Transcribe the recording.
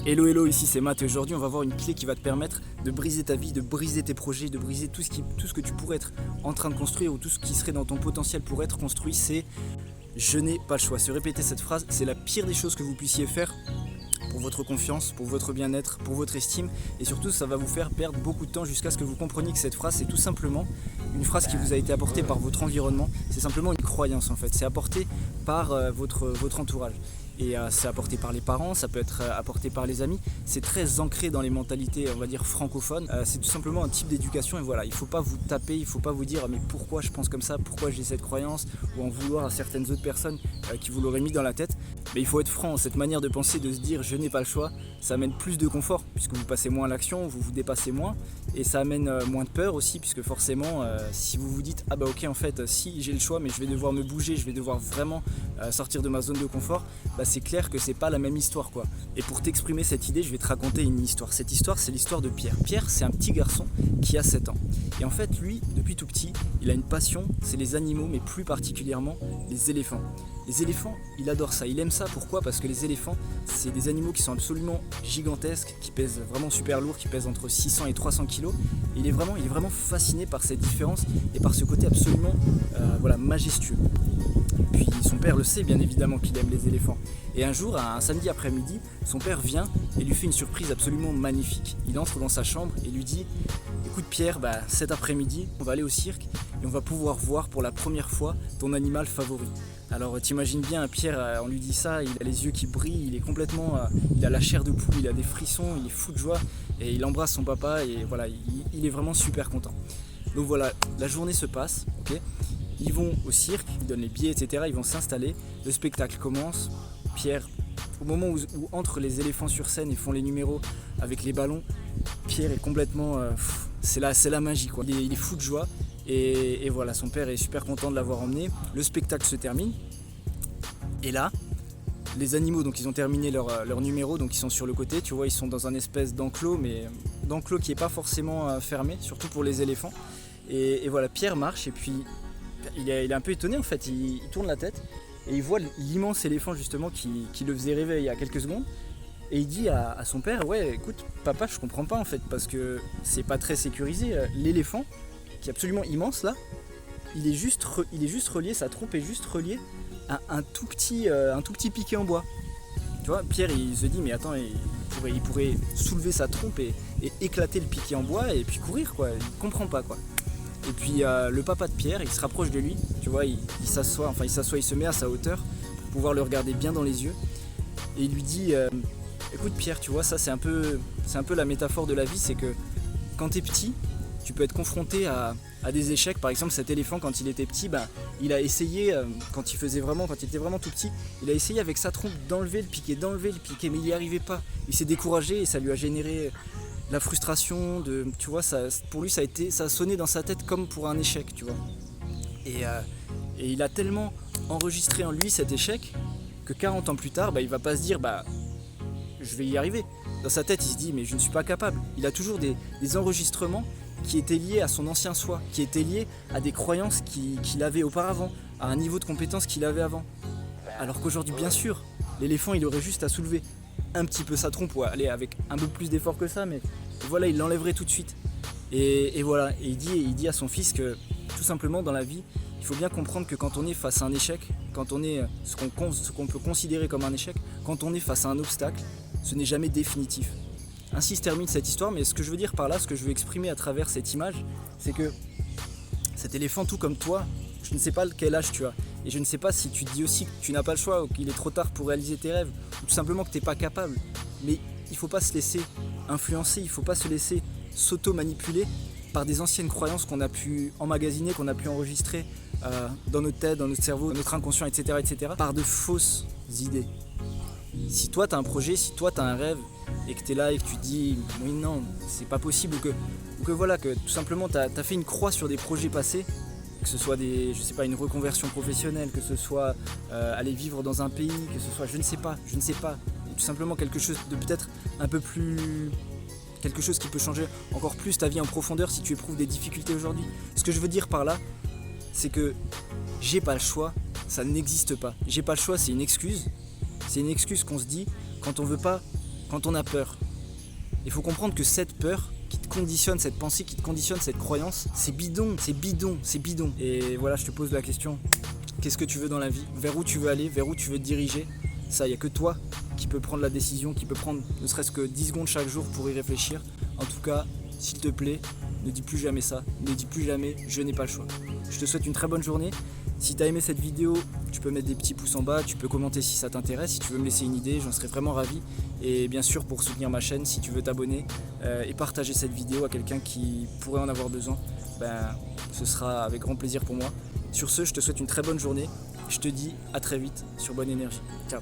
Hello hello, ici c'est Matt et aujourd'hui on va voir une clé qui va te permettre de briser ta vie, de briser tes projets, de briser tout ce que tu pourrais être en train de construire ou tout ce qui serait dans ton potentiel pour être construit. C'est je n'ai pas le choix. Se répéter cette phrase, c'est la pire des choses que vous puissiez faire pour votre confiance, pour votre bien-être, pour votre estime, et surtout ça va vous faire perdre beaucoup de temps jusqu'à ce que vous compreniez que cette phrase c'est tout simplement une phrase qui vous a été apportée par votre environnement. C'est simplement une croyance en fait, c'est apporté par votre entourage. Et c'est apporté par les parents, ça peut être apporté par les amis. C'est très ancré dans les mentalités, on va dire, francophones. C'est tout simplement un type d'éducation et voilà, il ne faut pas vous taper, il ne faut pas vous dire mais pourquoi je pense comme ça, pourquoi j'ai cette croyance, ou en vouloir à certaines autres personnes qui vous l'auraient mis dans la tête. Mais il faut être franc, cette manière de penser, de se dire je n'ai pas le choix, ça amène plus de confort puisque vous passez moins à l'action, vous vous dépassez moins, et ça amène moins de peur aussi puisque forcément si vous vous dites ah bah ok en fait si j'ai le choix mais je vais devoir me bouger, je vais devoir vraiment sortir de ma zone de confort, bah c'est clair que c'est pas la même histoire quoi. Et pour t'exprimer cette idée, je vais te raconter une histoire. Cette histoire, c'est l'histoire de Pierre. Pierre, c'est un petit garçon qui a 7 ans. Et en fait, lui, depuis tout petit, il a une passion, c'est les animaux, mais plus particulièrement les éléphants. Les éléphants, il adore ça. Il aime ça, pourquoi ? Parce que les éléphants, c'est des animaux qui sont absolument gigantesques, qui pèsent vraiment super lourd, qui pèsent entre 600 et 300 kilos. Et il est vraiment fasciné par cette différence et par ce côté absolument majestueux. Puis son père le sait bien évidemment qu'il aime les éléphants. Et un jour, un samedi après-midi, son père vient et lui fait une surprise absolument magnifique. Il entre dans sa chambre et lui dit « Écoute Pierre, cet après-midi, on va aller au cirque et on va pouvoir voir pour la première fois ton animal favori. » Alors t'imagines bien, Pierre, on lui dit ça, il a les yeux qui brillent, il est complètement, il a la chair de poule, il a des frissons, il est fou de joie et il embrasse son papa et voilà, il est vraiment super content. Donc voilà, la journée se passe, ok. Ils vont au cirque, ils donnent les billets, etc. Ils vont s'installer. Le spectacle commence. Pierre, au moment où entrent les éléphants sur scène et font les numéros avec les ballons, Pierre est complètement... c'est la magie, quoi. Il est fou de joie. Et voilà, son père est super content de l'avoir emmené. Le spectacle se termine. Et là, les animaux, donc ils ont terminé leur numéro, donc ils sont sur le côté. Tu vois, ils sont dans un espèce d'enclos, mais d'enclos qui n'est pas forcément fermé, surtout pour les éléphants. Et voilà, Pierre marche et puis... Il est un peu étonné en fait, il tourne la tête et il voit l'immense éléphant justement qui le faisait rêver il y a quelques secondes. Et il dit à son père, ouais écoute papa, je comprends pas en fait parce que c'est pas très sécurisé. L'éléphant qui est absolument immense là, il est juste relié, sa trompe est juste reliée à un tout petit piquet en bois. Tu vois, Pierre il se dit mais attends, il pourrait soulever sa trompe et éclater le piquet en bois et puis courir quoi, il comprend pas quoi. Et puis le papa de Pierre, il se rapproche de lui, tu vois, il s'assoit, il se met à sa hauteur pour pouvoir le regarder bien dans les yeux. Et il lui dit, écoute Pierre, tu vois, ça c'est un peu la métaphore de la vie, c'est que quand t'es petit, tu peux être confronté à des échecs. Par exemple, cet éléphant, quand il était petit, il a essayé, quand il était vraiment tout petit, il a essayé avec sa trompe d'enlever le piquet, mais il n'y arrivait pas. Il s'est découragé et ça lui a généré... la frustration, tu vois, pour lui ça a sonné dans sa tête comme pour un échec, tu vois. Et il a tellement enregistré en lui cet échec que 40 ans plus tard, il va pas se dire je vais y arriver. Dans sa tête, il se dit mais je ne suis pas capable. Il a toujours des enregistrements qui étaient liés à son ancien soi, qui étaient liés à des croyances qu'il avait auparavant, à un niveau de compétence qu'il avait avant. Alors qu'aujourd'hui, bien sûr, l'éléphant, il aurait juste à soulever un petit peu sa trompe, ou aller avec un peu plus d'effort que ça, mais voilà, il l'enlèverait tout de suite. Et voilà, et il dit à son fils que tout simplement dans la vie, il faut bien comprendre que quand on est face à un échec, quand on est ce qu'on peut considérer comme un échec, quand on est face à un obstacle, ce n'est jamais définitif. Ainsi se termine cette histoire, mais ce que je veux dire par là, ce que je veux exprimer à travers cette image, c'est que cet éléphant, tout comme toi, je ne sais pas quel âge tu as, et je ne sais pas si tu dis aussi que tu n'as pas le choix ou qu'il est trop tard pour réaliser tes rêves, ou tout simplement que tu n'es pas capable. Mais il ne faut pas se laisser influencer, il ne faut pas se laisser s'auto-manipuler par des anciennes croyances qu'on a pu emmagasiner, qu'on a pu enregistrer dans notre tête, dans notre cerveau, dans notre inconscient, etc., par de fausses idées. Si toi tu as un projet, si toi tu as un rêve, et que tu es là et que tu te dis oui non, c'est pas possible, ou que voilà, que tout simplement tu as fait une croix sur des projets passés, que ce soit une reconversion professionnelle, que ce soit aller vivre dans un pays, que ce soit je ne sais pas, tout simplement quelque chose de peut-être un peu plus, quelque chose qui peut changer encore plus ta vie en profondeur si tu éprouves des difficultés aujourd'hui. Ce que je veux dire par là, c'est que j'ai pas le choix, ça n'existe pas. J'ai pas le choix, c'est une excuse qu'on se dit quand on veut pas quand on a peur, il faut comprendre que cette peur qui te conditionne, cette pensée qui te conditionne, cette croyance, c'est bidon, c'est bidon, c'est bidon. Et voilà, je te pose la question, qu'est-ce que tu veux dans la vie? Vers où tu veux aller? Vers où tu veux te diriger? Ça, il n'y a que toi qui peux prendre la décision, qui peut prendre ne serait-ce que 10 secondes chaque jour pour y réfléchir. En tout cas, s'il te plaît, ne dis plus jamais ça, ne dis plus jamais « je n'ai pas le choix ». Je te souhaite une très bonne journée. Si tu as aimé cette vidéo, tu peux mettre des petits pouces en bas, tu peux commenter si ça t'intéresse, si tu veux me laisser une idée, j'en serais vraiment ravi. Et bien sûr, pour soutenir ma chaîne, si tu veux t'abonner et partager cette vidéo à quelqu'un qui pourrait en avoir besoin, ce sera avec grand plaisir pour moi. Sur ce, je te souhaite une très bonne journée. Je te dis à très vite sur Bonne Énergie. Ciao.